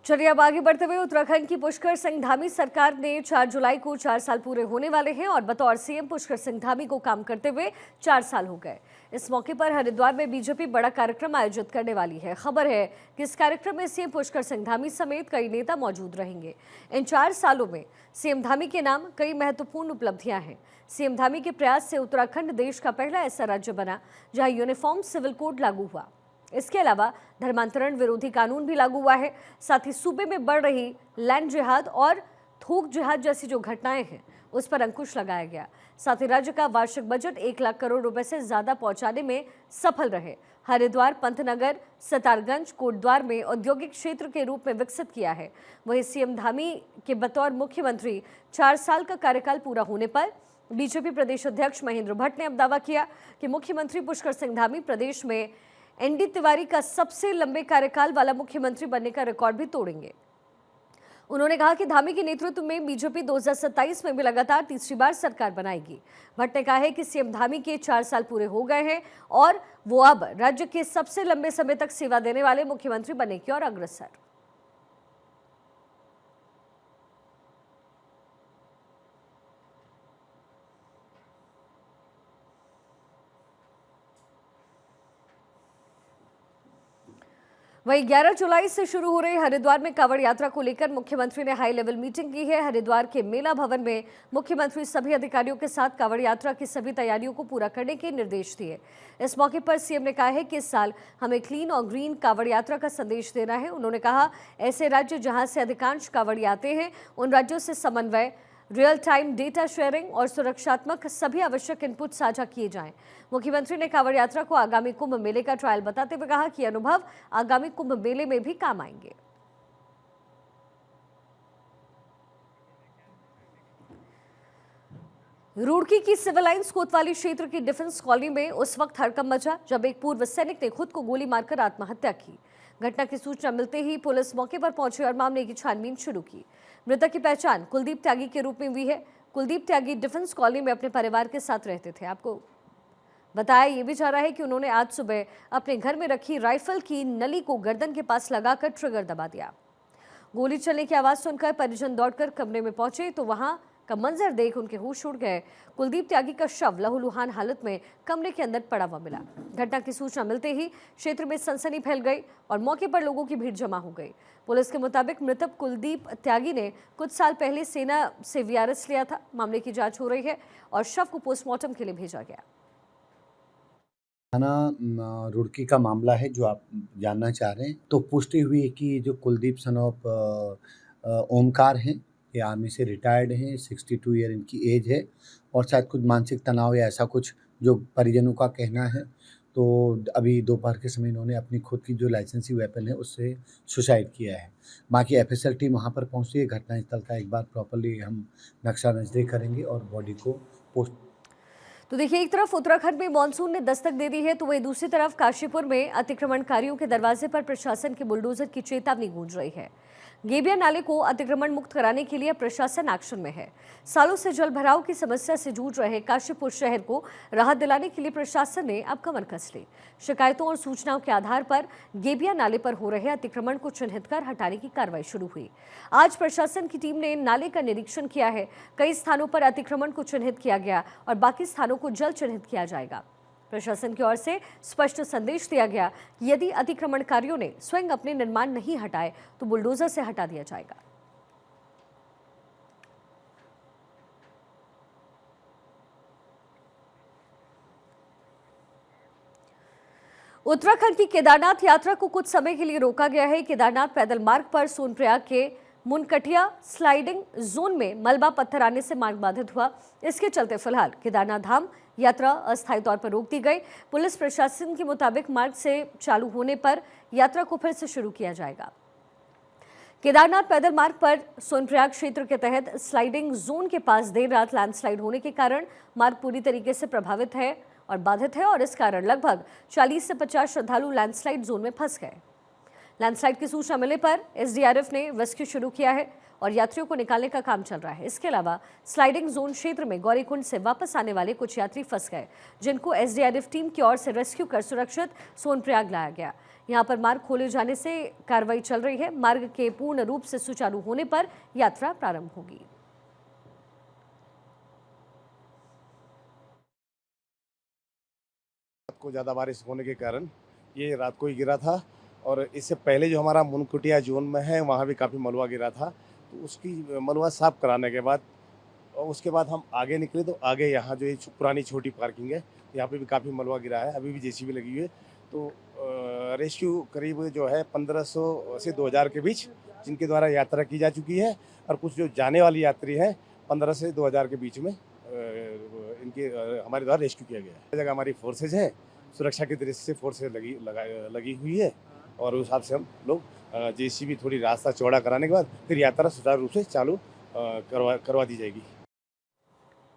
चलिए अब आगे बढ़ते हुए उत्तराखंड की पुष्कर सिंह धामी सरकार ने 4 जुलाई को 4 साल पूरे होने वाले हैं और बतौर सीएम पुष्कर सिंह धामी को काम करते हुए 4 साल हो गए। इस मौके पर हरिद्वार में बीजेपी बड़ा कार्यक्रम आयोजित करने वाली है। खबर है कि इस कार्यक्रम में सीएम पुष्कर सिंह धामी समेत कई नेता मौजूद रहेंगे। इन 4 सालों में सीएम धामी के नाम कई महत्वपूर्ण उपलब्धियां हैं। सीएम धामी के प्रयास से उत्तराखंड देश का पहला ऐसा राज्य बना जहां यूनिफॉर्म सिविल कोड लागू हुआ। इसके अलावा धर्मांतरण विरोधी कानून भी लागू हुआ है। साथ ही सूबे में बढ़ रही लैंड जिहाद और थोक जिहाद जैसी जो घटनाएं हैं उस पर अंकुश लगाया गया। साथ ही राज्य का वार्षिक बजट 1 लाख करोड़ रुपए से ज्यादा पहुंचाने में सफल रहे। हरिद्वार, पंतनगर, सतारगंज, कोटद्वार में औद्योगिक क्षेत्र के रूप में विकसित किया है। वहीं सीएम धामी के बतौर मुख्यमंत्री 4 साल का कार्यकाल पूरा होने पर बीजेपी प्रदेश अध्यक्ष महेंद्र भट्ट ने अब दावा किया कि मुख्यमंत्री पुष्कर सिंह धामी प्रदेश में एनडी तिवारी का सबसे लंबे कार्यकाल वाला मुख्यमंत्री बनने का रिकॉर्ड भी तोड़ेंगे। उन्होंने कहा कि धामी के नेतृत्व में बीजेपी 2027 में भी लगातार तीसरी बार सरकार बनाएगी। भट्ट ने कहा है कि सीएम धामी के 4 साल पूरे हो गए हैं और वो अब राज्य के सबसे लंबे समय तक सेवा देने वाले मुख्यमंत्री बनने की ओर अग्रसर। वहीं 11 जुलाई से शुरू हो रही हरिद्वार में कांवड़ यात्रा को लेकर मुख्यमंत्री ने हाई लेवल मीटिंग की है। हरिद्वार के मेला भवन में मुख्यमंत्री सभी अधिकारियों के साथ कांवड़ यात्रा की सभी तैयारियों को पूरा करने के निर्देश दिए। इस मौके पर सीएम ने कहा है कि इस साल हमें क्लीन और ग्रीन कांवड़ यात्रा का संदेश देना है। उन्होंने कहा, ऐसे राज्य जहां से अधिकांश कांवड़ आते हैं उन राज्यों से समन्वय, रियल टाइम डेटा शेयरिंग और सुरक्षात्मक सभी आवश्यक इनपुट साझा किए जाएं। मुख्यमंत्री ने कांवड़ यात्रा को आगामी कुंभ मेले का ट्रायल बताते हुए कहा कि अनुभव आगामी कुंभ मेले में भी काम आएंगे। रुड़की की सिविल लाइंस कोतवाली क्षेत्र की डिफेंस कॉलोनी में उस वक्त हड़कंप मचा जब एक पूर्व सैनिक ने खुद को गोली मारकर आत्महत्या की। घटना की सूचना मिलते ही पुलिस मौके पर पहुंची और मामले की छानबीन शुरू की। मृतक की पहचान कुलदीप त्यागी के रूप में हुई है। कुलदीप त्यागी डिफेंस कॉलोनी में अपने परिवार के साथ रहते थे। आपको बताया ये भी जा रहा है कि उन्होंने आज सुबह अपने घर में रखी राइफल की नली को गर्दन के पास लगाकर ट्रिगर दबा दिया। गोली चलने की आवाज सुनकर परिजन दौड़कर कमरे में पहुंचे तो वहां का मंजर देख उनके होश उड़ गए। कुलदीप त्यागी का शव लहूलुहान हालत में कमरे के अंदर पड़ा हुआ मिला। घटना की सूचना मिलते ही क्षेत्र में सनसनी फैल गई और मौके पर लोगों की भीड़ जमा हो गई। पुलिस के मुताबिक मृतक कुलदीप त्यागी ने कुछ साल पहले सेना से वीआरएस लिया था। मामले की जांच हो रही है और शव को पोस्टमार्टम के लिए भेजा गया। थाना रुड़की का मामला है जो आप जानना चाह रहे हैं। तो पुष्टि हुई है कि जो कुलदीप सन ऑफ ओमकार हैं, ये आर्मी से रिटायर्ड हैं, 62 ईयर इनकी एज है और शायद कुछ मानसिक तनाव या ऐसा कुछ जो परिजनों का कहना है। तो अभी दोपहर के समय इन्होंने अपनी खुद की जो लाइसेंसी वेपन है उससे सुसाइड किया है। बाकी एफएसएल टीम वहाँ पर पहुँची है। घटनास्थल का एक बार प्रॉपर्ली हम नक्शा नजदीक करेंगे और बॉडी को पोस्ट। तो देखिए, एक तरफ उत्तराखंड में मानसून ने दस्तक दे दी है तो वहीं दूसरी तरफ काशीपुर में अतिक्रमणकारियों के दरवाजे पर प्रशासन के बुलडोजर की चेतावनी गूंज रही है। गेबिया नाले को अतिक्रमण मुक्त कराने के लिए प्रशासन एक्शन में है। सालों से जल भराव की समस्या से जूझ रहे काशीपुर शहर को राहत दिलाने के लिए प्रशासन ने अब कमर कस ली। शिकायतों और सूचनाओं के आधार पर गेबिया नाले पर हो रहे अतिक्रमण को चिन्हित कर हटाने की कार्रवाई शुरू हुई। आज प्रशासन की टीम ने नाले का निरीक्षण किया है। कई स्थानों पर अतिक्रमण को चिन्हित किया गया और बाकी स्थानों को जल्द चिन्हित किया जाएगा। प्रशासन की ओर से स्पष्ट संदेश दिया गया कि यदि अतिक्रमणकारियों ने स्वयं अपने निर्माण नहीं हटाए तो बुलडोजर से हटा दिया जाएगा। उत्तराखंड की केदारनाथ यात्रा को कुछ समय के लिए रोका गया है। केदारनाथ पैदल मार्ग पर सोनप्रयाग के मुनकटिया स्लाइडिंग जोन में मलबा पत्थर आने से मार्ग बाधित हुआ। इसके चलते फिलहाल केदारनाथ धाम यात्रा अस्थायी तौर पर रोक दी गई। पुलिस प्रशासन के मुताबिक मार्ग से चालू होने पर यात्रा को फिर से शुरू किया जाएगा। केदारनाथ पैदल मार्ग पर सोनप्रयाग क्षेत्र के तहत स्लाइडिंग जोन के पास देर रात लैंडस्लाइड होने के कारण मार्ग पूरी तरीके से प्रभावित है और बाधित है और इस कारण लगभग 40 से 50 श्रद्धालु लैंडस्लाइड जोन में फंस गए। लैंडस्लाइड की सूचना मिलने पर एसडीआरएफ ने रेस्क्यू शुरू किया है और यात्रियों को निकालने का काम चल रहा है। इसके अलावा स्लाइडिंग जोन क्षेत्र में गौरीकुंड से वापस आने वाले कुछ यात्री फंस गए, जिनको एसडीआरएफ टीम की ओर से रेस्क्यू कर सुरक्षित सोनप्रयाग लाया गया। यहां पर मार्ग खोले जाने से कार्रवाई चल रही है। मार्ग के पूर्ण रूप से सुचारू होने पर यात्रा प्रारंभ होगी। रात को ज़्यादा बारिश होने के कारण ये रात को ही गिरा था और इससे पहले जो हमारा मुनकुटिया जोन में है वहाँ भी काफ़ी मलबा गिरा था। तो उसकी मलबा साफ कराने के बाद और उसके बाद हम आगे निकले तो आगे यहाँ जो ये पुरानी छोटी पार्किंग है यहाँ पे भी काफ़ी मलबा गिरा है। अभी भी जेसीबी लगी हुई है। तो रेस्क्यू करीब जो है 1500 से 2000 के बीच जिनके द्वारा यात्रा की जा चुकी है और कुछ जो जाने वाली यात्री हैं 15 से 2000 के बीच में इनके हमारे द्वारा रेस्क्यू किया गया है। हर जगह हमारी फोर्सेज है, सुरक्षा की दृष्टि से फोर्सेज लगी हुई है और उस हिसाब से हम लोग जेसीबी थोड़ी रास्ता चौड़ा कराने के बाद फिर यात्रा सुचारू रूप से चालू करवा दी जाएगी।